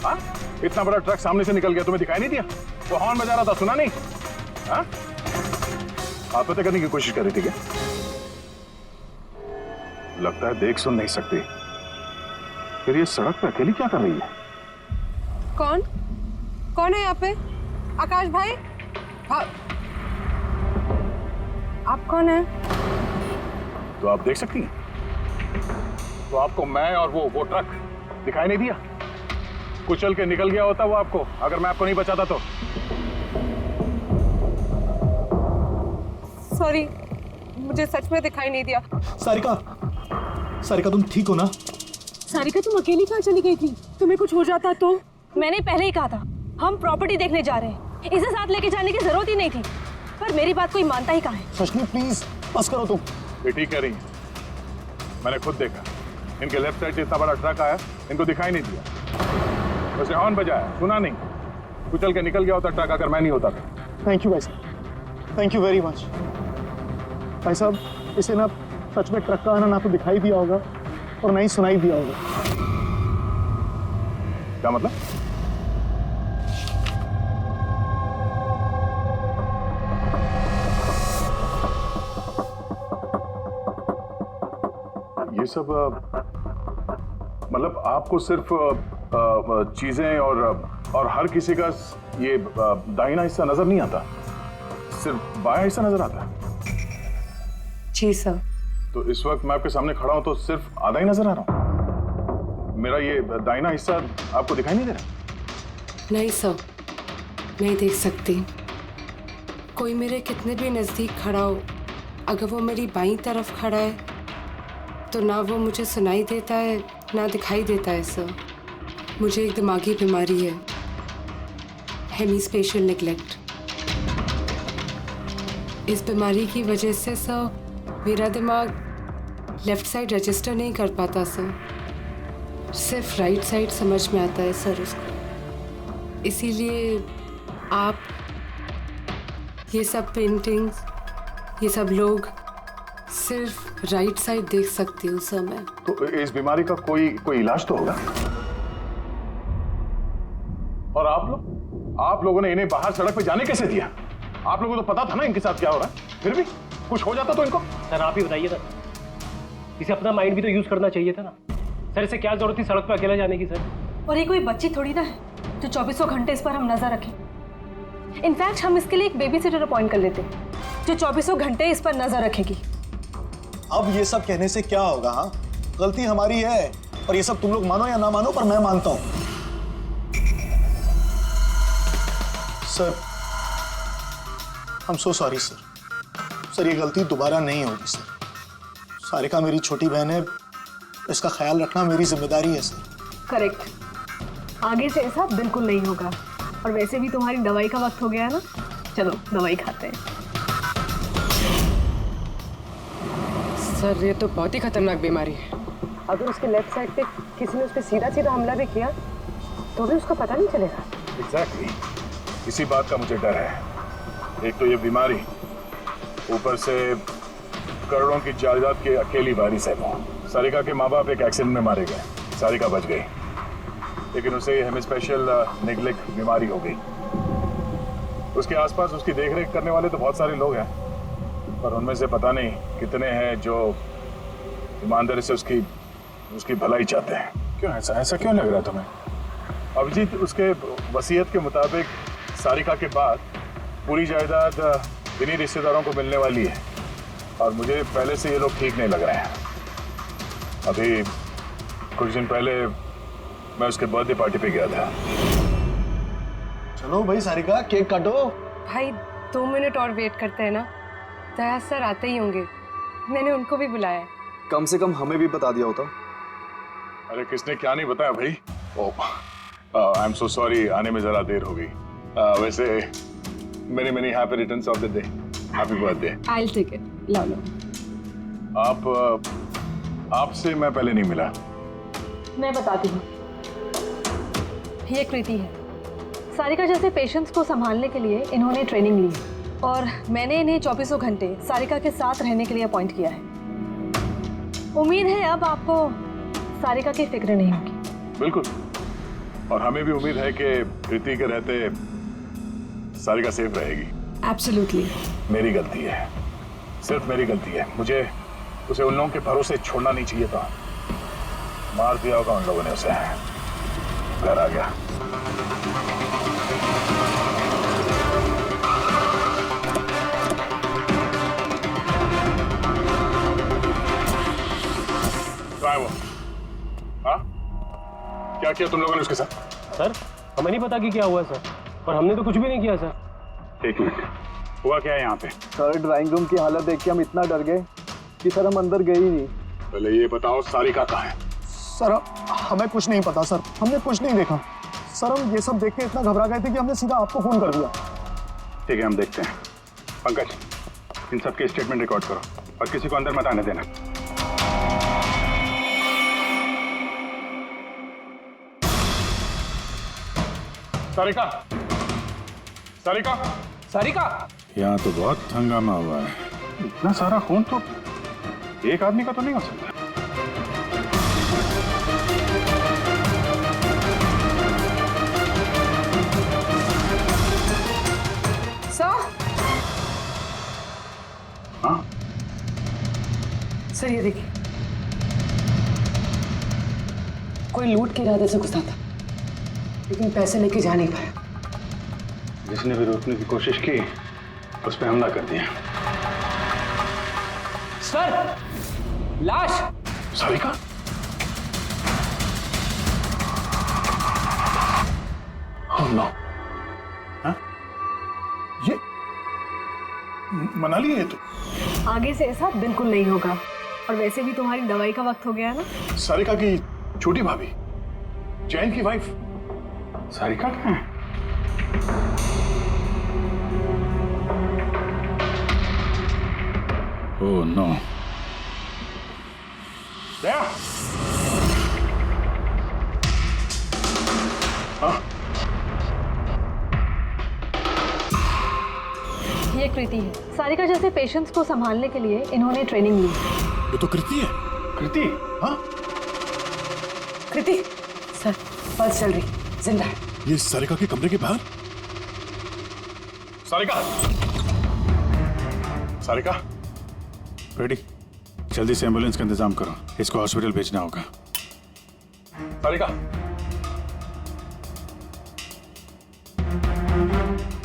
हाँ, इतना बड़ा ट्रक सामने से निकल गया, तुम्हें दिखाई नहीं दिया? वो हॉर्न बजा रहा था, सुना नहीं? हाँ, आत्महत्या करने की कोशिश कर रही थी क्या? लगता है देख सुन नहीं सकती। फिर ये सड़क पे अकेली क्या कर रही है? कौन है यहाँ पे? आकाश भाई? आप कौन है? तो आप देख सकती हैं? तो आपको मैं और वो ट्रक दिखाई नहीं दिया? कुचल के निकल गया होता वो आपको, अगर मैं आपको नहीं बचाता तो। सॉरी, मुझे सच में दिखाई नहीं दिया। सारिका तुम ठीक हो ना? सारिका तुम अकेली कहाँ चली गई थी? तुम्हें कुछ हो जाता तो? मैंने पहले ही कहा था हम प्रॉपर्टी देखने जा रहे हैं, इसे साथ लेके जाने की जरूरत ही नहीं थी, पर मेरी बात कोई मानता ही कहाँ है। सचनी प्लीज बस करो तुम। ये ठीक कह रही है, मैंने खुद देखा। इनके लेफ्ट साइड से इतना बड़ा ट्रक आया, इनको दिखाई नहीं दिया। उसने हॉर्न बजाया, सुना नहीं। कुचल के निकल गया होता ट्रक अगर मैं नहीं होता तो। थैंक यू भाई साहब, थैंक यू वेरी मच। भाई साहब इसे ना सच में ट्रक का आना ना तो दिखाई दिया होगा और ना ही सुनाई दिया होगा। क्या मतलब? ये सब मतलब आपको सिर्फ चीजें और हर किसी का ये दाहिना हिस्सा नजर नहीं आता, सिर्फ बायां हिस्सा नजर आता है? जी सर। तो इस वक्त मैं आपके सामने खड़ा हूं तो सिर्फ आधा ही नजर आ रहा हूं? मेरा ये दाहिना हिस्सा आपको दिखाई नहीं दे रहा? नहीं सर, नहीं देख सकती। कोई मेरे कितने भी नजदीक खड़ा हो, अगर वो मेरी बाईं तरफ खड़ा है तो ना वो मुझे सुनाई देता है ना दिखाई देता है सर। मुझे एक दिमागी बीमारी है, हेमीस्पेशियल नेग्लेक्ट। इस बीमारी की वजह से सर मेरा दिमाग लेफ्ट साइड रजिस्टर नहीं कर पाता सर, सिर्फ राइट साइड समझ में आता है सर उसको। इसीलिए आप ये सब पेंटिंग्स, ये सब लोग सिर्फ राइट साइड देख सकती हूँ सर मैं। तो इस बीमारी का कोई इलाज तो होगा? और आप लोगों ने इन्हें बाहर सड़क पे जाने कैसे दिया? आप लोगों को तो पता था ना इनके साथ क्या हो रहा है, फिर भी कुछ हो जाता तो इनको। सर आप ही बताइए ना, इसे अपना माइंड भी तो यूज करना चाहिए था ना सर। इसे क्या जरूरत थी सड़क पे अकेला जाने की सर? और ये कोई बच्ची थोड़ी ना है जो 24 घंटे इस पर हम नजर रखें। इनफैक्ट हम इसके लिए एक बेबी सिटर अपॉइंट कर लेते जो 24 घंटे इस पर नजर रखेगी। अब ये सब कहने से क्या होगा? हाँ, गलती हमारी है और ये सब तुम लोग मानो या ना मानो पर मैं मानता हूं। Sir I am so sorry sir, ये गलती दोबारा नहीं होगी सर। सारिका मेरी छोटी बहन है, इसका ख्याल रखना मेरी जिम्मेदारी है सर। करेक्ट, आगे से ऐसा बिल्कुल नहीं होगा। और वैसे भी तुम्हारी दवाई का वक्त हो गया है ना, चलो दवाई खाते हैं। सर ये तो बहुत ही खतरनाक बीमारी है। अगर उसके लेफ्ट साइड पे किसी ने उस पर सीधा सीधा हमला भी किया तो भी उसका पता नहीं चलेगा। एग्जैक्टली, इसी बात का मुझे डर है। एक तो ये बीमारी, ऊपर से करोड़ों की जायदाद की अकेली वारिस है वो। सारिका के माँ बाप एक एक्सीडेंट में मारे गए, सारिका बच गई, लेकिन उसे हेमीस्पेशियल नेग्लेक्ट बीमारी हो गई। उसके आसपास उसकी देखरेख करने वाले तो बहुत सारे लोग हैं, पर उनमें से पता नहीं कितने हैं जो ईमानदारी से उसकी भलाई चाहते हैं। क्यों ऐसा क्यों लग रहा है तुम्हें? अभिजीत, उसके वसीयत के मुताबिक सारिका के बाद पूरी जायदाद इन्हीं रिश्तेदारों को मिलने वाली है, और मुझे पहले से ये लोग ठीक नहीं लग रहे हैं। अभी कुछ दिन पहले मैं उसके बर्थडे पार्टी पे गया था। चलो भाई सारिका, केक काटो। भाई 2 मिनट और वेट करते हैं ना, दया सर आते ही होंगे, मैंने उनको भी बुलाया है। कम से कम हमें भी बता दिया होता। अरे किसने क्या नहीं बताया भाई। आई एम सो सॉरी, आने में जरा देर हो गई। वैसे many happy returns of the day, happy birthday. I will take it, लो लो। आपसे मैं पहले नहीं मिला। मैं बताती हूँ, ये कृति है। सारिका जैसे पेशेंट्स को संभालने के लिए इन्होंने ट्रेनिंग ली है, और मैंने इन्हें 24 घंटे सारिका के साथ रहने के लिए अपॉइंट किया है। उम्मीद है अब आपको सारिका की फिक्र नहीं होगी। बिल्कुल, और हमें भी उम्मीद है कि कृति के रहते सारिका सेफ रहेगी। एब्सोल्युटली। मेरी गलती है, सिर्फ मेरी गलती है। मुझे उसे उन लोगों के भरोसे छोड़ना नहीं चाहिए था। मार दिया होगा उन लोगों ने उसे। घर आ गया। कहाँ है वो? हाँ? क्या किया तुम लोगों ने उसके साथ? सर हमें नहीं पता कि क्या हुआ सर, और हमने तो कुछ भी नहीं किया सर। एक मिनट, हुआ क्या है यहाँ पे? सर ड्राइंग रूम की हालत देख के हम इतना डर गए कि सर हम अंदर गए ही नहीं। पहले ये बताओ सारिका कहाँ है? सर हमें कुछ नहीं पता सर, हमने कुछ नहीं देखा सर। हम ये सब देख के इतना घबरा गए थे कि हमने सीधा आपको फोन कर दिया। ठीक है, हम देखते हैं। पंकज, इन सबके स्टेटमेंट रिकॉर्ड करो और किसी को अंदर मत आने देना। सारिका, सारिका, सारिका! यहाँ तो बहुत हंगामा हुआ है। इतना सारा खून तो एक आदमी का तो नहीं हो सकता। सर, हाँ? सर ये देखिए, कोई लूट के इरादे से घुसा था, लेकिन पैसे लेके जा नहीं पाया। जिसने भी रोकने की कोशिश की उस पर हमला कर दिया। सर लाश! सारिका? Oh no! हाँ? ये मना लिया ये तो। आगे से ऐसा बिल्कुल नहीं होगा, और वैसे भी तुम्हारी दवाई का वक्त हो गया है ना। सारिका की छोटी भाभी, जैन की वाइफ सारिका कहाँ है? Oh no! दया! हाँ? ये कृति है। सारिका जैसे पेशेंट्स को संभालने के लिए इन्होंने ट्रेनिंग ली। ये तो कृति है। कृति? हाँ? कृति, सर पल्स चल रही, जिंदा है। ये सारिका के कमरे के बाहर? सारिका! सारिका? रेडी, जल्दी से एम्बुलेंस का इंतजाम करो, इसको हॉस्पिटल भेजना होगा। सारिका!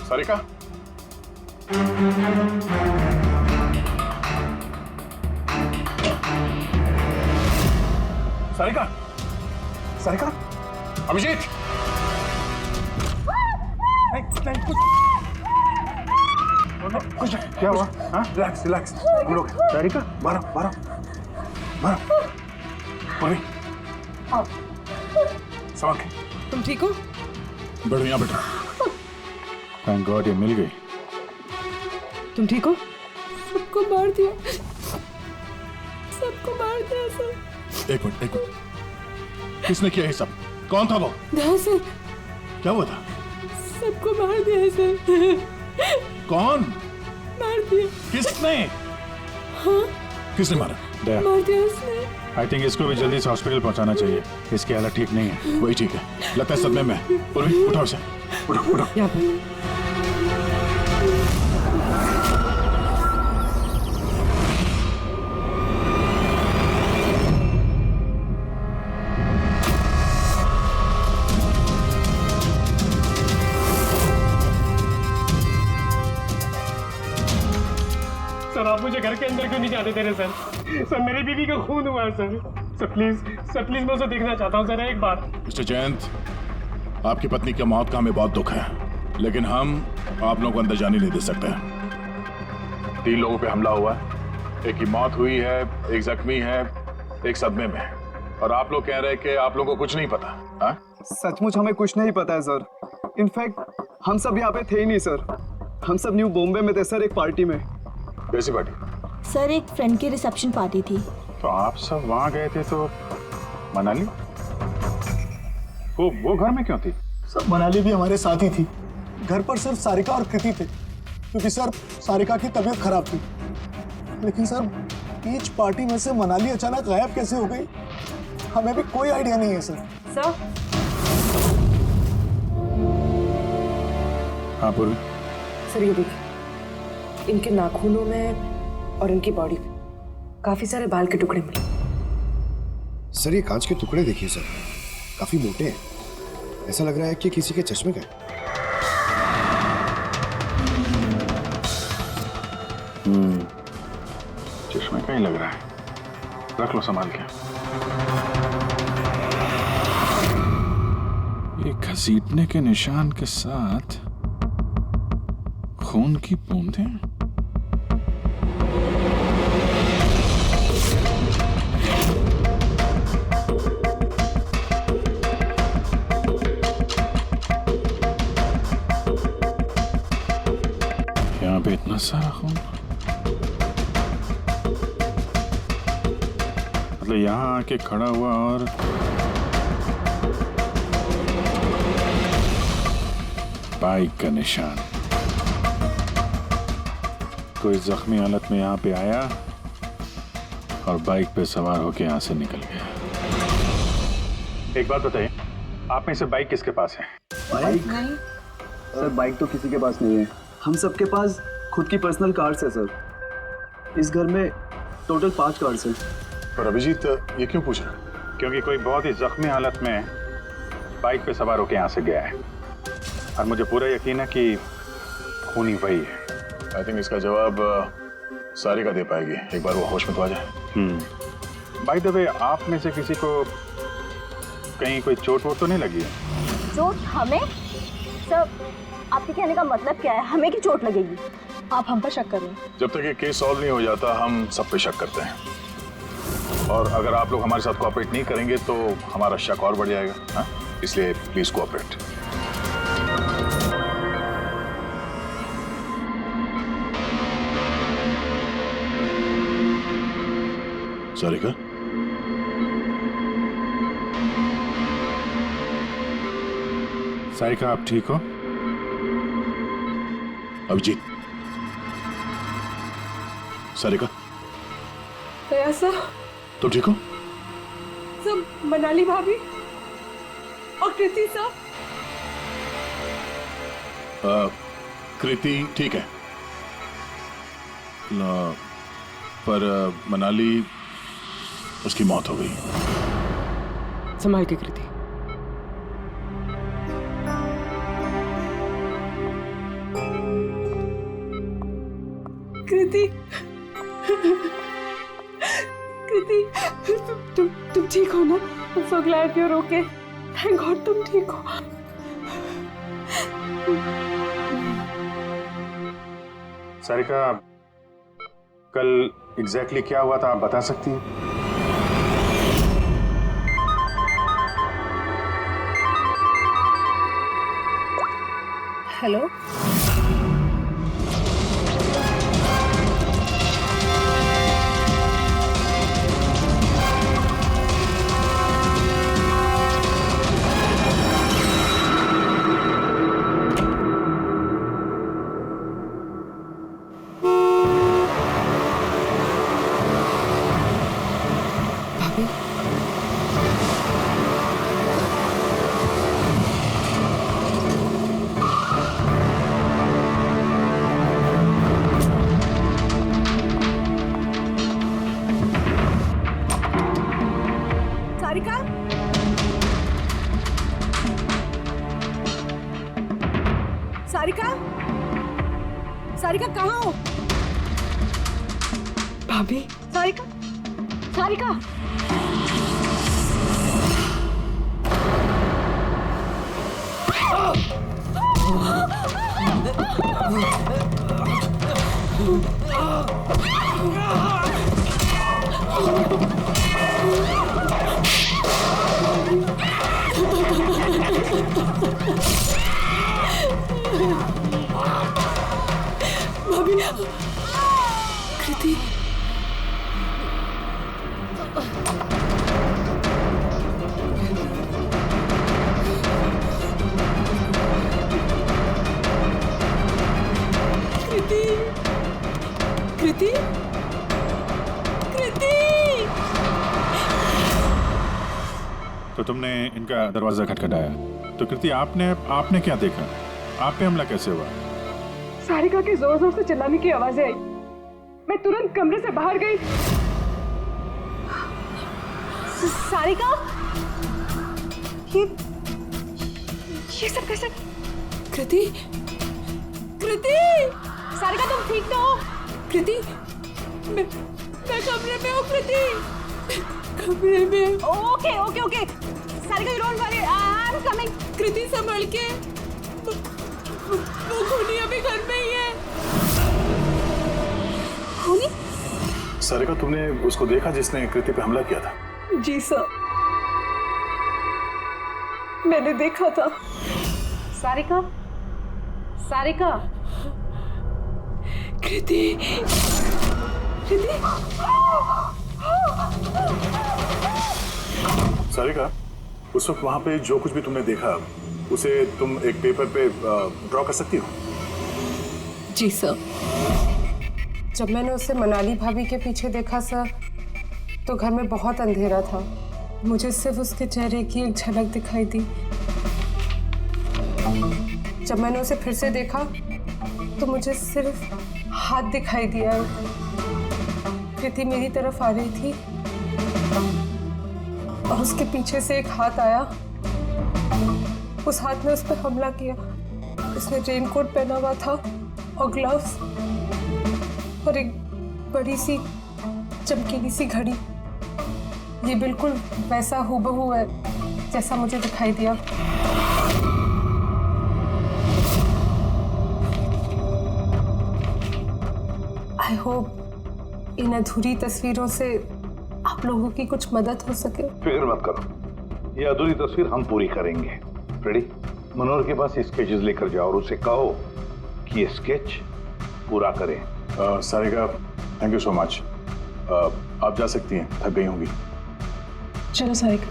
सारिका? सारिका? सारिका? अभिजीत! कुछ क्या हुआ? हाँ? रिलैक्स रिलैक्स, हम लोग। सारिका, बारह पूर्वी, संभाल के। तुम ठीक हो? बैठो यहाँ बैठो। थैंक गॉड ये मिल गई। तुम ठीक हो? सबको मार दिया, सबको मार दिया सर। एक मिनट। किसने किया ये सब? कौन था वो? सर, क्या हुआ था? सबको मार दिया सर। कौन? मार दिया। किसने? हाँ? किसने मारा? मार दिया उसने। आई थिंक इसको भी जल्दी से हॉस्पिटल पहुंचाना चाहिए। इसकी हालत ठीक नहीं है। वही ठीक है, लगता है सदमे में है। पूर्वी उठाओ इसे, उठाओ। यहाँ पर। सर आप मुझे घर के अंदर क्यों नहीं जाने दे रहे सर? सर मेरी बीवी का खून हुआ है सर। सर प्लीज मैं उसे देखना चाहता हूँ सर एक बार। मिस्टर जयंत, आपकी पत्नी की मौत का हमें बहुत दुख है, लेकिन हम आप लोगों को अंदर जाने नहीं दे सकते। 3 लोगों पे हमला हुआ है, एक की मौत हुई है, एक जख्मी है, एक सदमे में है, और आप लोग कह रहे हैं कि आप लोगों को कुछ नहीं पता। हाँ? सचमुच हमें कुछ नहीं पता है सर। इनफैक्ट हम सब यहाँ पे थे ही नहीं सर। हम सब न्यू बॉम्बे में थे सर, एक पार्टी में। कैसी पार्टी? सर एक फ्रेंड की रिसेप्शन पार्टी थी। तो आप सब वहां गए थे तो मनाली वो घर में क्यों थी? सर मनाली भी हमारे साथ ही थी। घर पर सिर्फ सारिका और कृति थे, क्योंकि सर सारिका की तबीयत खराब थी। लेकिन सर बीच पार्टी में से मनाली अचानक गायब कैसे हो गई, हमें भी कोई आइडिया नहीं है सर। सर, हाँ पूर्वी। सर ये देखिए, इनके नाखूनों में और इनकी बॉडी पे काफी सारे बाल के टुकड़े मिले। सर ये कांच के टुकड़े देखिए सर, काफी मोटे हैं। ऐसा लग रहा है कि किसी के चश्मे का है। चश्मे का ही लग रहा है। रख लो संभाल के। ये घसीटने के निशान के साथ खून की बूंदें। यहाँ पे इतना सारा खून, मतलब यहाँ आके खड़ा हुआ और बाइक का निशान। कोई जख्मी हालत में यहाँ पे आया और बाइक पे सवार होके यहाँ से निकल गया। एक बात बताइए, आप में से बाइक किसके पास है? बाइक? सर बाइक तो किसी के पास नहीं है। हम सबके पास खुद की पर्सनल कार्स है सर। इस घर में टोटल 5 कार्स हैं। पर अभिजीत ये क्यों पूछ रहा? क्योंकि कोई बहुत ही जख्मी हालत में बाइक पे सवार होके यहाँ से गया है और मुझे पूरा यकीन है कि खूनी वही है। आई थिंक इसका जवाब सारिका दे पाएगी, एक बार वो होश में तो आ जाए। बाय द वे, आप में से किसी को कहीं कोई चोट वोट तो नहीं लगी है? चोट हमें? सर आपके कहने का मतलब क्या है? हमें की चोट लगेगी? आप हम पर शक करें। जब तक ये केस सॉल्व नहीं हो जाता हम सब पे शक करते हैं, और अगर आप लोग हमारे साथ कोऑपरेट नहीं करेंगे तो हमारा शक और बढ़ जाएगा। हाँ, इसलिए प्लीज कोऑपरेट। सारिका, सारिका आप ठीक हो? अभिजीत, सारिका दया सर, तुम ठीक हो? सब मनाली भाभी और कृति सर। कृति ठीक है, पर मनाली, उसकी मौत हो गई। संभाल के कृति। कृति, कृति, तुम ठीक हो ना? I'm so glad you're okay. Thank God तुम ठीक हो। सारिका, कल एग्जैक्टली क्या हुआ था आप बता सकती हैं? हेलो, सारिका? सारिका? सारिका कहाँ हो? भाभी, सारिका? सारिका? भाभी, कृति, कृति, कृति, कृति। तो तुमने इनका दरवाजा खटखटाया, तो कृति आपने क्या देखा? आप पे हमला कैसे हुआ? सारिका के जोर जोर से चिल्लाने की आवाजें आई। मैं तुरंत कमरे से बाहर गई। सारिका, ये सब कैसे? कृति, कृति, सारिका तुम ठीक तो हो? कृति, मैं कमरे में हूँ कृति, कमरे में। Okay okay okay Sarika, you don't worry, I am coming. Kriti संभल के, वो खूनी अभी घर में ही है। खूनी? सारिका, तुमने उसको देखा जिसने कृति पे हमला किया था? जी सर, मैंने देखा था। सारिका, सारिका, कृति, कृति, सारिका, उस वक्त वहां पे जो कुछ भी तुमने देखा उसे तुम एक पेपर पे ड्रॉ कर सकती हो? जी सर। जब मैंने उसे मनाली भाभी के पीछे देखा सर, तो घर में बहुत अंधेरा था। मुझे सिर्फ उसके चेहरे की एक झलक दिखाई दी। जब मैंने उसे फिर से देखा तो मुझे सिर्फ हाथ दिखाई दिया। कृति मेरी तरफ आ रही थी और उसके पीछे से एक हाथ आया। उस हाथ ने उस पर हमला किया। उसने रेनकोट पहना हुआ था और ग्लव्स और एक बड़ी सी चमकीली सी घड़ी। ये बिल्कुल वैसा हूबहू है जैसा मुझे दिखाई दिया। आई होप इन अधूरी तस्वीरों से आप लोगों की कुछ मदद हो सके। फिक्र मत करो, ये अधूरी तस्वीर हम पूरी करेंगे। फ्रेडी, मनोहर के पास स्केचेस लेकर जाओ और उसे कहो कि ये स्केच पूरा करें। Sarika, thank you so much. आप जा सकती हैं, थक गई होंगी। चलो सारिका।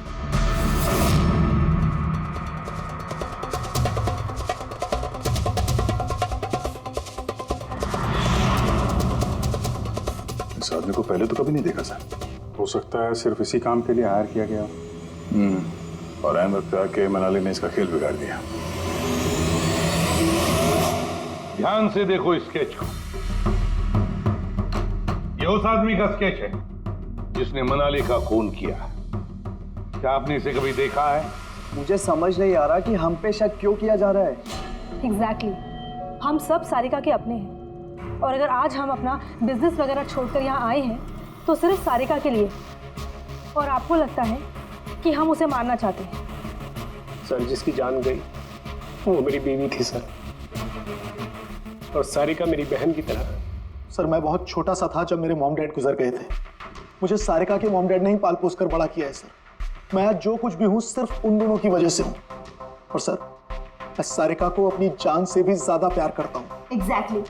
इस आदमी को पहले तो कभी नहीं देखा सर। हो सकता है सिर्फ इसी काम के लिए हायर किया गया। और ऐन वक्त आके मनाली ने इसका खेल बिगाड़ दिया। ध्यान से देखो इस स्केच को। ये उस आदमी का स्केच है जिसने मनाली का खून किया। क्या आपने इसे कभी देखा है? मुझे समझ नहीं आ रहा कि हम पे शक क्यों किया जा रहा है। एग्जैक्टली, हम सब सारिका के अपने हैं और अगर आज हम अपना बिजनेस वगैरह छोड़कर यहाँ आए हैं तो सिर्फ सारिका के लिए। और आपको लगता है कि हम उसे मारना चाहते हैं? सर, जिसकी जान गई वो मेरी बीवी थी सर, और सारिका मेरी बहन की तरह। सर, मैं बहुत छोटा सा था जब मेरे मॉम डैड गुजर गए थे। मुझे सारिका के मॉम डैड ने ही पाल पोस कर बड़ा किया है सर। मैं आज जो कुछ भी हूँ सिर्फ उन दोनों की वजह से हूँ। और सर, मैं सारिका को अपनी जान से भी ज्यादा प्यार करता हूँ। एग्जैक्टली।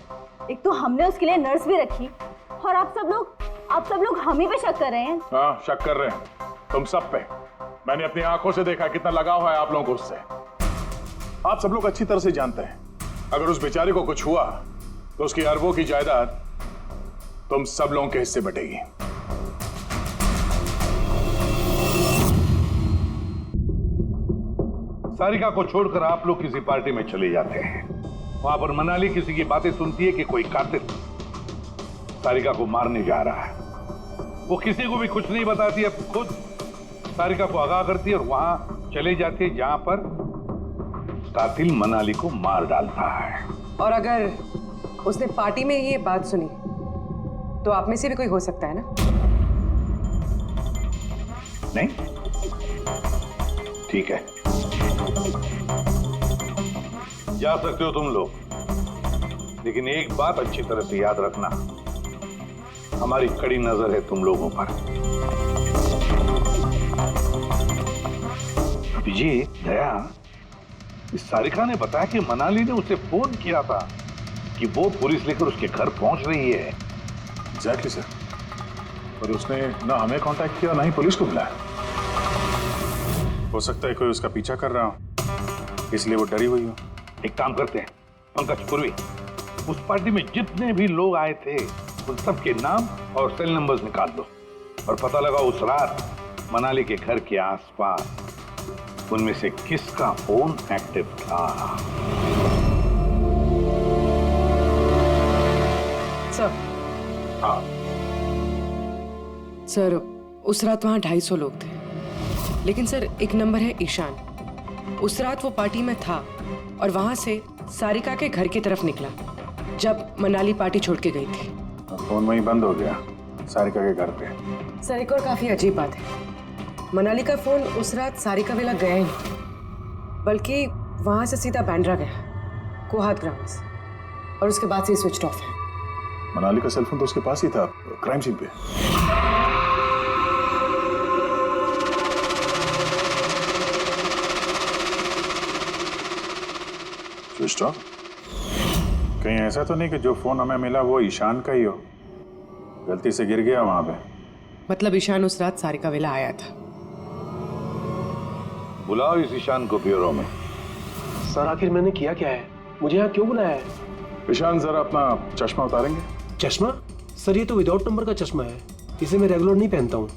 एक तो हमने उसके लिए नर्स भी रखी और आप सब लोग हम ही पे शक कर रहे हैं। हाँ, शक कर रहे हैं तुम सब पे। मैंने अपनी आंखों से देखा कितना लगाव है आप लोगों को उससे। आप सब लोग अच्छी तरह से जानते हैं अगर उस बेचारे को कुछ हुआ तो उसकी अरबों की जायदाद तुम सब लोगों के हिस्से बटेगी। सारिका को छोड़कर आप लोग किसी पार्टी में चले जाते हैं। वहां पर मनाली किसी की बातें सुनती है कि कोई कातिल सारिका को मारने जा रहा है। वो किसी को भी कुछ नहीं बताती, अब खुद सारिका को आगाह करती है और वहां चले जाती है जहां पर कातिल मनाली को मार डालता है। और अगर उसने पार्टी में ये बात सुनी तो आप में से भी कोई हो सकता है ना? नहीं? ठीक है, जा सकते हो तुम लोग, लेकिन एक बात अच्छी तरह से याद रखना, हमारी कड़ी नजर है तुम लोगों पर। विजय, दया, इस सारिका ने बताया कि मनाली ने उसे फोन किया था कि वो पुलिस लेकर उसके घर पहुंच रही है। एग्जैक्टली सर, पर उसने ना हमें कांटेक्ट किया ना ही पुलिस को बुलाया। हो सकता है कोई उसका पीछा कर रहा हो, इसलिए वो डरी हुई हो। एक काम करते हैं पंकज, पूर्वी, उस पार्टी में जितने भी लोग आए थे उन सबके नाम और सेल नंबर्स निकाल दो और पता लगाओ उस रात मनाली के घर के आसपास उनमें से किसका फोन एक्टिव था। सर। हाँ सर उस रात वहाँ 250 लोग थे, लेकिन सर एक नंबर है ईशान। उस रात वो पार्टी में था और वहाँ से सारिका के घर की तरफ निकला जब मनाली पार्टी छोड़ के गई थी। फोन वहीं बंद हो गया सारिका के घर पे। सर एक और काफी अजीब बात है, मनाली का फोन उस रात सारिका विला गया ही नहीं, बल्कि वहाँ से सीधा बांद्रा गया, कोहात ग्राउंड्स, और उसके बाद से स्विच ऑफ है। मनाली का सेलफोन तो उसके पास ही था क्राइम सीन पे। Switch off? कहीं ऐसा तो नहीं कि जो फोन हमें मिला वो ईशान का ही हो, गलती से गिर गया वहां पे? मतलब ईशान उस रात सारिका विला आया था। बुलाओ इस ईशान को ब्यूरो में। सर आखिर मैंने किया क्या है, मुझे यहाँ क्यों बुलाया है? ईशान जरा अपना चश्मा उतारेंगे? चश्मा? सर ये तो विदाउट नंबर का चश्मा है, इसे मैं रेगुलर नहीं पहनता हूँ।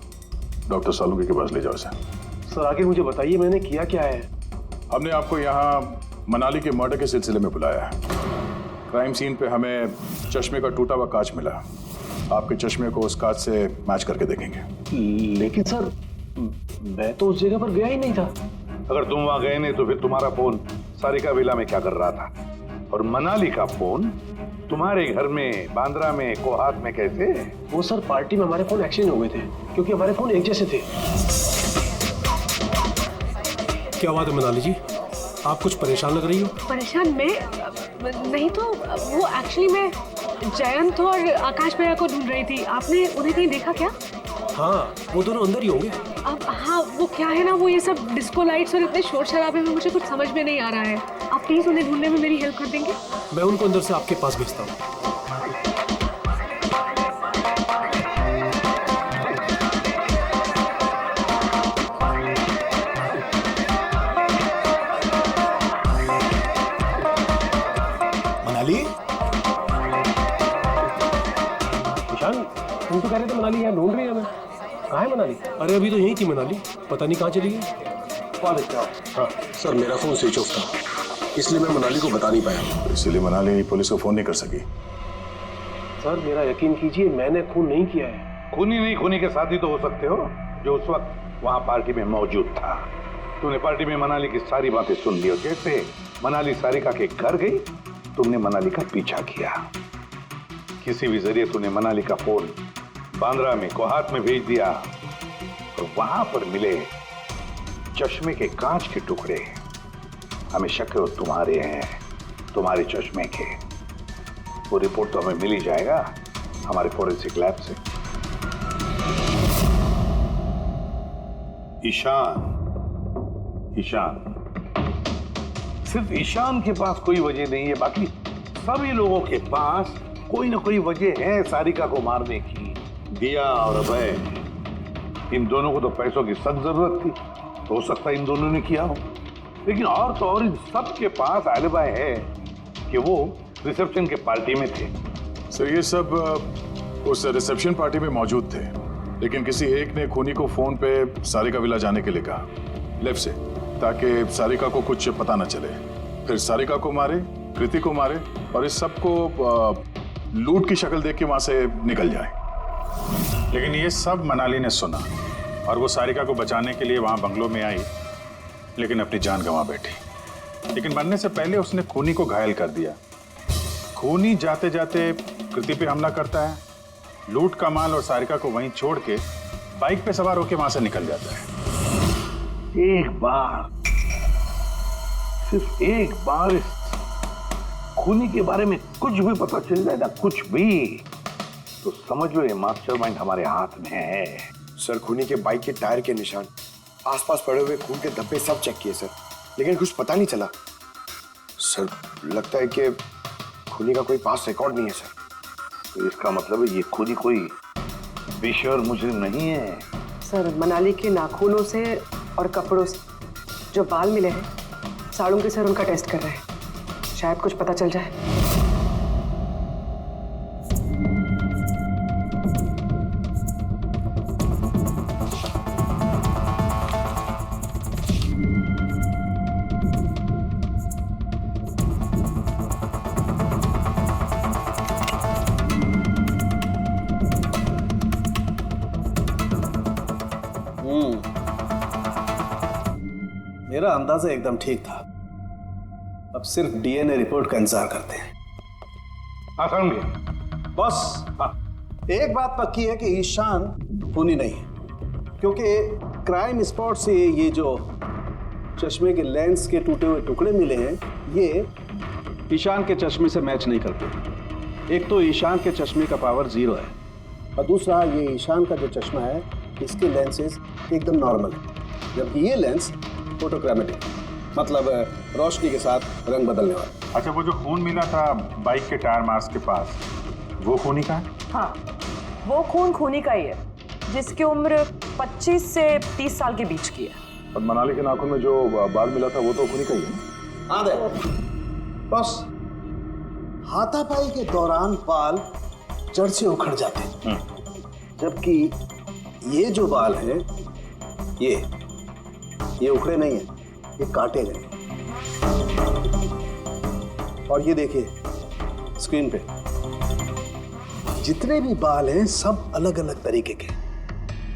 डॉक्टर सालुंके के पास ले जाओ इसे। सर आखिर मुझे बताइए मैंने किया क्या है? हमने आपको यहाँ मनाली के मर्डर के सिलसिले में बुलाया है। क्राइम सीन पे हमें चश्मे का टूटा हुआ कांच मिला, आपके चश्मे को उस कांच से मैच करके देखेंगे। लेकिन सर मैं तो उस जगह पर गया ही नहीं था। अगर तुम वहां गए नहीं तो फिर तुम्हारा फोन सारिका विला में क्या कर रहा था? और मनाली का फोन तुम्हारे घर में बांद्रा में कोहात में कैसे? वो सर पार्टी में हमारे फोन एक्सचेंज हो गए थे, क्योंकि हमारे फोन एक जैसे थे। क्या बात है मनाली जी, आप कुछ परेशान लग रही हो? परेशान मैं नहीं तो वो एक्चुअली मैं जयंत और आकाश भैया को ढूंढ रही थी। आपने उन्हें कहीं देखा क्या? हाँ वो दोनों अंदर ही होंगे। अब हाँ वो क्या है ना, वो ये सब डिस्को लाइट्स और इतने शोर शराबे में मुझे कुछ समझ में नहीं आ रहा है। आप प्लीज उन्हें ढूंढने में मेरी हेल्प कर देंगे? मैं उनको अंदर से आपके पास भेजता हूँ। मनाली? ईशान तुम तो कह रहे थे मनाली यहाँ ढूंढ रही है हमें, कहाँ है मनाली? अरे अभी तो यही थी मनाली, पता नहीं कहाँ चली गई। हाँ सर मेरा फोन स्विच ऑफ था, इसलिए मैं मनाली को बता नहीं पाया। इसलिए मनाली पुलिस को फोन नहीं कर सकी। सर मेरा यकीन कीजिए मैंने खून नहीं किया है। खूनी नहीं, खूनी के साथी तो हो सकते हो जो उस वक्त वहां पार्टी में मौजूद था। तूने पार्टी में मनाली की सारी बातें सुन ली और जैसे मनाली सारिका के घर गई तुमने मनाली का पीछा किया। किसी भी जरिए तूने मनाली का फोन बांद्रा में कोहात में भेज दिया और वहां पर मिले चश्मे के कांच के टुकड़े हमें शक है तुम्हारे हैं, तुम्हारे चश्मे के। वो रिपोर्ट तो हमें मिल ही जाएगा हमारे फोरेंसिक लैब से। ईशान सिर्फ ईशान के पास कोई वजह नहीं है, बाकी सभी लोगों के पास कोई ना कोई वजह है सारिका को मारने की। दिया और अभय, इन दोनों को तो पैसों की सख्त जरूरत थी, तो हो सकता है इन दोनों ने किया हो। लेकिन और तो और इन सब के पास एलिबाई है कि वो रिसेप्शन के पार्टी में थे। सर ये सब उस रिसेप्शन पार्टी में मौजूद थे, लेकिन किसी एक ने खूनी को फोन पे सारिका विला जाने के लिए कहा लेफ्ट से, ताकि सारिका को कुछ पता न चले। फिर सारिका को मारे, कृति को मारे और इस सब को लूट की शक्ल देख के वहां से निकल जाए। लेकिन ये सब मनाली ने सुना और वो सारिका को बचाने के लिए वहां बंगलों में आई, लेकिन अपनी जान गंवा बैठी। लेकिन मरने से पहले उसने खूनी को घायल कर दिया। खूनी जाते जाते कृति पे हमला करता है, लूट का माल और सारिका को वहीं छोड़ के बाइक पे सवार होकर वहां से निकल जाता है। एक बार, सिर्फ एक बार इस खूनी के बारे में कुछ भी पता चल जाए ना, कुछ भी, तो समझ लो ये मास्टरमाइंड हमारे हाथ में है। सर खूनी के बाइक के टायर के निशान, आसपास पड़े हुए खून के धब्बे सब चेक किए सर, लेकिन कुछ पता नहीं चला। सर लगता है कि खूनी का कोई पास रिकॉर्ड नहीं है सर। तो इसका मतलब है ये खूनी कोई पेशेवर मुजरिम नहीं है। सर मनाली के नाखूनों से और कपड़ों से जो बाल मिले हैं, सालुंके सर उनका टेस्ट कर रहे हैं, शायद कुछ पता चल जाए। मेरा अंदाजा एकदम ठीक था। अब सिर्फ डीएनए रिपोर्ट का इंतजार करते हैं। बॉस, एक बात पक्की है कि ईशान खूनी नहीं है, क्योंकि क्राइम स्पॉट से ये जो चश्मे के लेंस के टूटे हुए टुकड़े मिले हैं, ये ईशान के चश्मे से मैच नहीं करते। एक तो ईशान के चश्मे का पावर 0 है, और दूसरा ये ईशान का जो चश्मा है इसके लेंसेज एकदम नॉर्मल है, जबकि ये लेंस फोटोक्रोमेटिक, मतलब रोशनी के साथ रंग बदलने वाला। अच्छा, वो जो खून मिला था बाइक के टायर मार्क्स के पास, वो खूनी का है? हाँ, वो खून खूनी का ही है, जिसकी उम्र 25 से 30 साल के बीच की है। और मनाली के नाखून में जो बाल मिला था वो तो खूनी का ही है। हाँ दे बस, हाथापाई के दौरान बाल जड़ से उखड़ जाते हैं, जबकि ये जो बाल हैं ये उखड़े नहीं है, ये काटे गए। और ये देखिए स्क्रीन पे जितने भी बाल हैं सब अलग अलग तरीके के।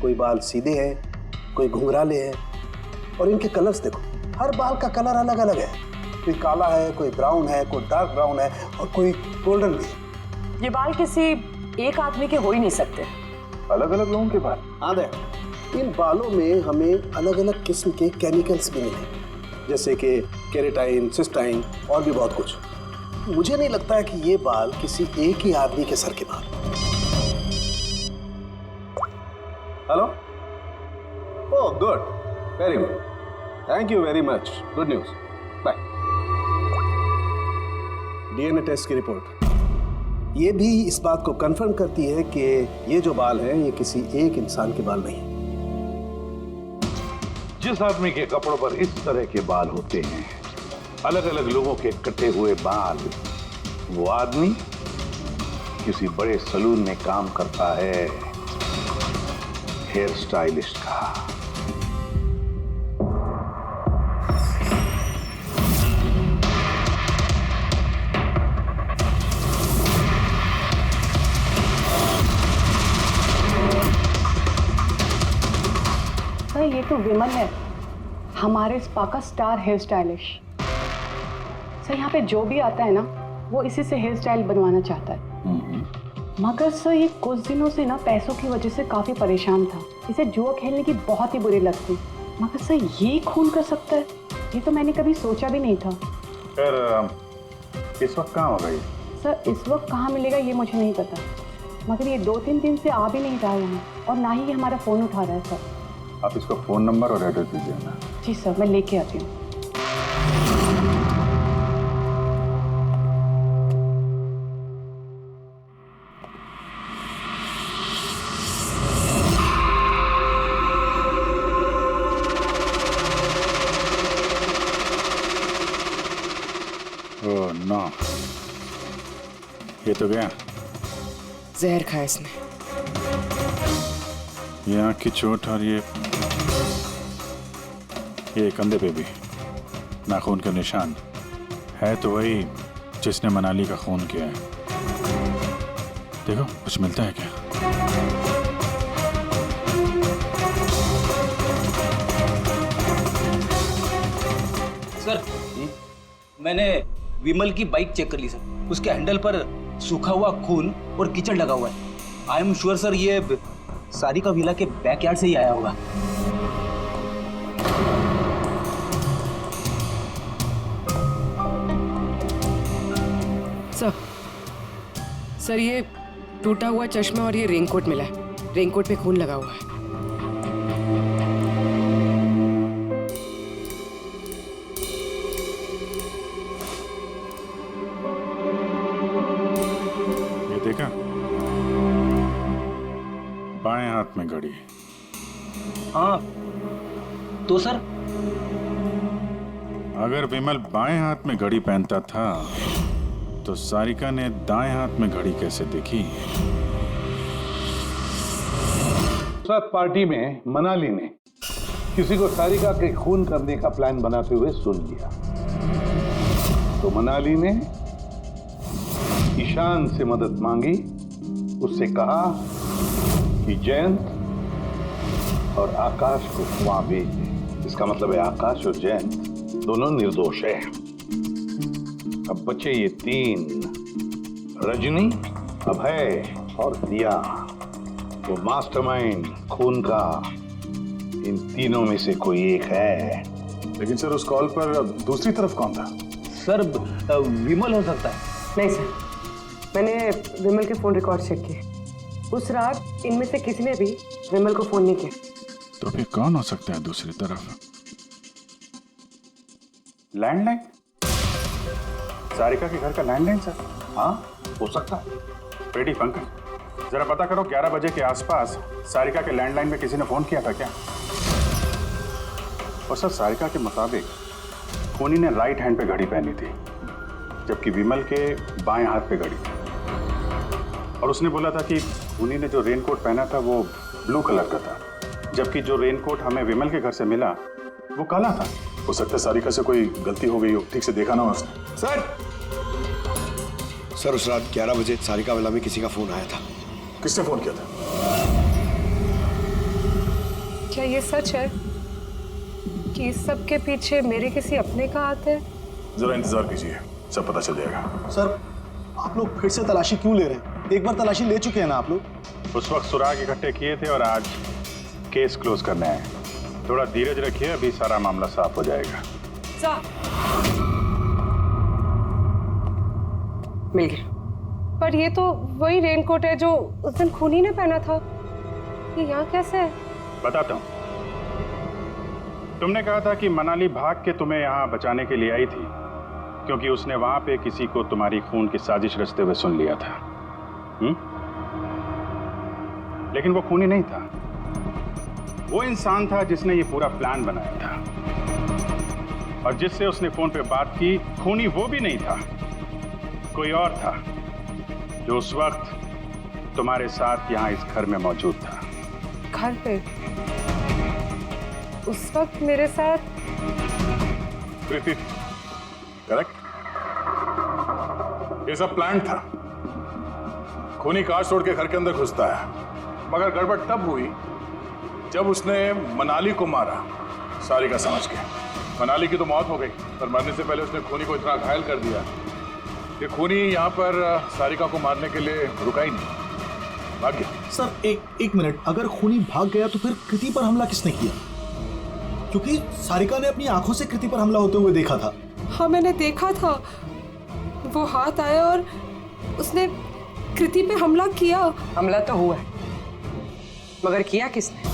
कोई बाल सीधे हैं, कोई घुंघराले हैं, और इनके कलर्स देखो, हर बाल का कलर अलग अलग है। कोई काला है, कोई ब्राउन है, कोई डार्क ब्राउन है, और कोई गोल्डन भी है। ये बाल किसी एक आदमी के हो ही नहीं सकते, अलग अलग लोगों के बाल। हाँ देख, इन बालों में हमें अलग अलग किस्म के केमिकल्स भी मिले, जैसे कि केराटिन, सिस्टाइन और भी बहुत कुछ। मुझे नहीं लगता है कि ये बाल किसी एक ही आदमी के सर के बाल। Hello? Oh good, very good, thank you very much, good news, bye. DNA test की रिपोर्ट ये भी इस बात को कंफर्म करती है कि ये जो बाल हैं ये किसी एक इंसान के बाल नहीं है। जिस आदमी के कपड़ों पर इस तरह के बाल होते हैं, अलग अलग लोगों के कटे हुए बाल, वो आदमी किसी बड़े सलून में काम करता है, हेयर स्टाइलिस्ट का। सर ये तो विमल है, हमारे स्पा का स्टार हेयर स्टाइलिश। सर यहाँ पे जो भी आता है ना, वो इसी से हेयर स्टाइल बनवाना चाहता है। मगर सर ये कुछ दिनों से ना पैसों की वजह से काफी परेशान था। इसे जुआ खेलने की बहुत ही बुरी लत थी। मगर सर ये खून कर सकता है, ये तो मैंने कभी सोचा भी नहीं था। फिर इस वक्त कहाँ होगा ये? सर इस वक्त कहाँ मिलेगा ये मुझे नहीं पता, मगर ये 2-3 दिन से आ भी नहीं रहा है यहाँ, और ना ही ये हमारा फ़ोन उठा रहा है। सर आप इसको फ़ोन नंबर और एड्रेस दीजिए ना। जी सर, मैं लेके आती हूँ। ओह नो, ये तो गया। जहर खाया इसने। ये आँख की चोट और ये कंधे पे भी नाखून के निशान है, तो वही जिसने मनाली का खून किया है। देखो कुछ मिलता है क्या? सर मैंने विमल की बाइक चेक कर ली सर, उसके हैंडल पर सूखा हुआ खून और कीचड़ लगा हुआ है। आई एम श्योर सर ये सारिका विला के बैकयार्ड से ही आया होगा। सर ये टूटा हुआ चश्मा और ये रेनकोट मिला है। रेनकोट पे खून लगा हुआ है। ये देखा, बाएं हाथ में घड़ी। हाँ तो सर अगर विमल बाएं हाथ में घड़ी पहनता था तो सारिका ने दाएं हाथ में घड़ी कैसे देखी? साथ पार्टी में मनाली ने किसी को सारिका के खून करने का प्लान बनाते हुए सुन लिया, तो मनाली ने ईशान से मदद मांगी। उससे कहा कि जयंत और आकाश को वहां भेज दे। इसका मतलब है आकाश और जैन दोनों निर्दोष है। अब बचे ये तीन, रजनी, अभय और दिया। वो मास्टरमाइंड खून का इन तीनों में से कोई एक है। लेकिन सर उस कॉल पर दूसरी तरफ कौन था? सर विमल हो सकता है। नहीं सर, मैंने विमल के फोन रिकॉर्ड चेक किए। उस रात इनमें से किसी ने भी विमल को फोन नहीं किया। तो फिर कौन हो सकता है दूसरी तरफ? लैंडलाइन? सारिका के घर का लैंडलाइन सर? हाँ, हो सकता है। रेडी पंकज, जरा पता करो 11 बजे के आसपास सारिका के लैंडलाइन में किसी ने फोन किया था क्या? और सर सारिका के मुताबिक खूनी ने राइट हैंड पे घड़ी पहनी थी, जबकि विमल के बाएं हाथ पे घड़ी थी। और उसने बोला था कि खूनी ने जो रेनकोट पहना था वो ब्लू कलर का था, जबकि जो रेनकोट हमें विमल के घर से मिला वो काला था। हो सकता है सारिका से कोई गलती हो गई हो, ठीक से देखा ना हो उसने। सर उस रात 11 बजे सारिका वाला में किसी का फोन आया था। किसने फोन किया था? क्या ये सच है कि इस सब के पीछे मेरे किसी अपने का हाथ है? जरा इंतजार कीजिए, सब पता चल जाएगा। सर आप लोग फिर से तलाशी क्यों ले रहे हैं? एक बार तलाशी ले चुके हैं ना आप लोग। उस वक्त सुराग इकट्ठे किए थे और आज केस क्लोज करना है। थोड़ा धीरज रखिए, अभी सारा मामला साफ हो जाएगा। मिल गया। पर ये तो वही रेनकोट है जो उस दिन खूनी ने पहना था। ये यहाँ कैसे है? बताता हूँ। तुमने कहा था कि मनाली भाग के तुम्हें यहाँ बचाने के लिए आई थी, क्योंकि उसने वहां पे किसी को तुम्हारी खून की साजिश रचते हुए सुन लिया था। लेकिन वो खूनी नहीं था। वो इंसान था जिसने ये पूरा प्लान बनाया था, और जिससे उसने फोन पे बात की, खूनी वो भी नहीं था, कोई और था जो उस वक्त तुम्हारे साथ यहाँ इस घर में मौजूद था। घर पे? उस वक्त मेरे साथ? प्रीति, करेक्ट? ये सब प्लान था। खूनी कार छोड़ के घर के अंदर घुसता है, मगर गड़बड़ तब हुई जब उसने मनाली को मारा, सारिका समझ के। मनाली की तो मौत हो गई, पर मरने से पहले उसने खूनी को इतना घायल कर दिया कि खूनी यहाँ पर सारिका को मारने के लिए रुका ही नहीं, भाग गया। सर एक मिनट, अगर खूनी भाग गया तो फिर कृति पर हमला किसने किया? क्योंकि सारिका ने अपनी आंखों से कृति पर हमला होते हुए देखा था। हाँ मैंने देखा था, वो हाथ आया और उसने कृति पे हमला किया। हमला तो हुआ है, मगर किया किसने?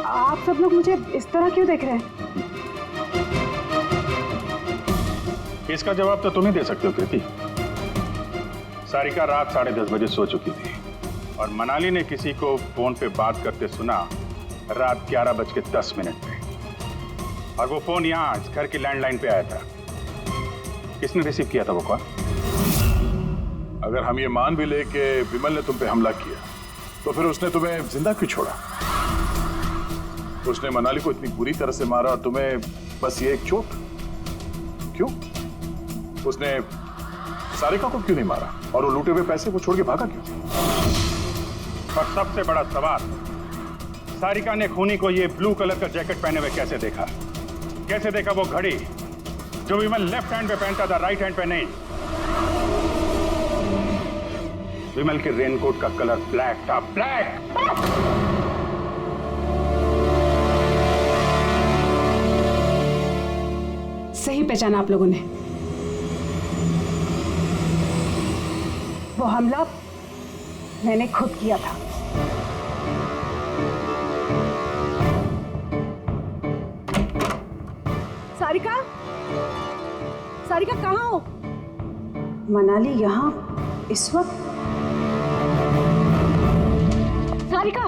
आप सब लोग मुझे इस तरह क्यों देख रहे हैं? इसका जवाब तो तुम ही दे सकते हो कृति। सारिका रात 10:30 बजे सो चुकी थी, और मनाली ने किसी को फोन पे बात करते सुना रात 11:10 पे, और वो फोन यहाँ इस घर की लैंडलाइन पे आया था। किसने रिसीव किया था वो कॉल? अगर हम ये मान भी ले कि विमल ने तुम पे हमला किया, तो फिर उसने तुम्हें जिंदा क्यों छोड़ा? उसने मनाली को इतनी बुरी तरह से मारा और तुम्हें बस ये एक चोट? क्यों? उसने सारिका को क्यों नहीं मारा, और वो लूटे हुए पैसे को छोड़ के भागा क्यों? और सबसे बड़ा सवाल, सारिका ने खूनी को ये ब्लू कलर का जैकेट पहने हुए कैसे देखा? कैसे देखा वो घड़ी जो विमल लेफ्ट हैंड पे पहनता था, राइट हैंड पे नहीं? विमल के रेनकोट का कलर ब्लैक था, ब्लैक। सही पहचाना आप लोगों ने। वो हमला मैंने खुद किया था। सारिका, सारिका कहाँ हो? मनाली यहाँ इस वक्त? Sarika,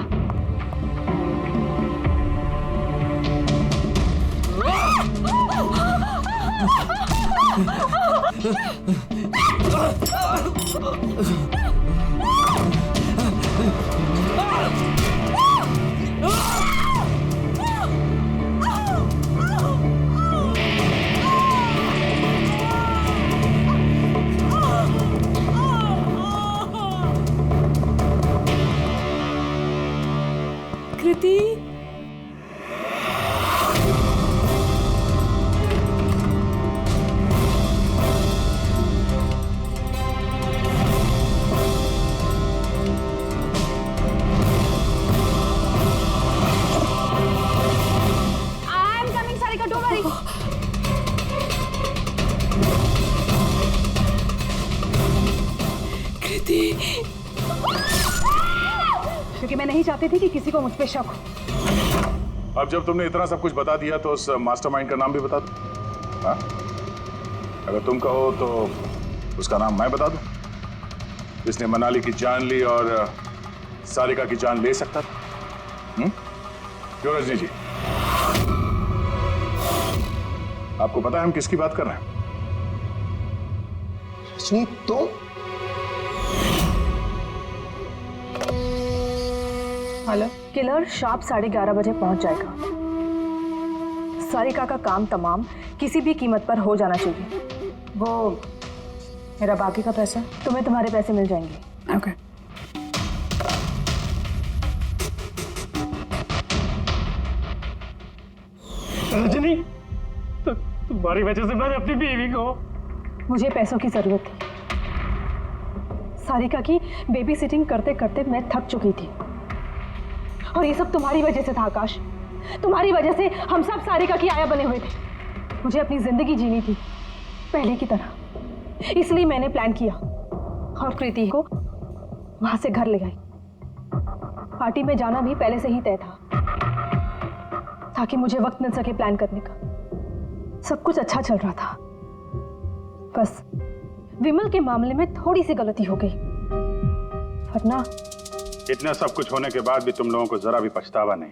Kriti I am coming Sarika, don't worry. Kriti क्योंकि मैं नहीं चाहती थी कि किसी को मुझ पे शक हो। अब जब तुमने इतना सब कुछ बता दिया तो उस मास्टरमाइंड का नाम भी बता दो। हाँ? अगर तुम कहो तो उसका नाम मैं बता दूं, जिसने मनाली की जान ली और सारिका की जान ले सकता था। क्यों रजनी जी, आपको पता है हम किसकी बात कर रहे हैं? रजनी तुम? हेलो, किलर शार्प 11:30 बजे पहुंच जाएगा। सारिका का काम तमाम किसी भी कीमत पर हो जाना चाहिए। वो मेरा बाकी का पैसा, तुम्हें तुम्हारे पैसे मिल जाएंगे। ओके। रजनी, तो तुम्हारी वजह से मैंने अपनी बीवी को। मुझे पैसों की जरूरत थी। सारिका की बेबी सिटिंग करते करते मैं थक चुकी थी, और ये सब तुम्हारी वजह से था आकाश। तुम्हारी वजह से हम सब सारिका की आया बने हुए थे। मुझे अपनी जिंदगी जीनी थी पहले की तरह, इसलिए मैंने प्लान किया और कृति को वहां से घर ले आई। पार्टी में जाना भी पहले से ही तय था, ताकि मुझे वक्त मिल सके प्लान करने का। सब कुछ अच्छा चल रहा था, बस विमल के मामले में थोड़ी सी गलती हो गई, वरना इतना सब कुछ होने के बाद भी तुम लोगों को जरा भी पछतावा नहीं,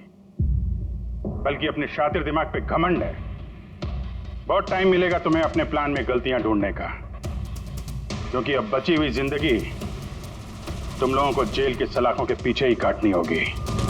बल्कि अपने शातिर दिमाग पे घमंड है। बहुत टाइम मिलेगा तुम्हें अपने प्लान में गलतियां ढूंढने का, क्योंकि अब बची हुई जिंदगी तुम लोगों को जेल के सलाखों के पीछे ही काटनी होगी।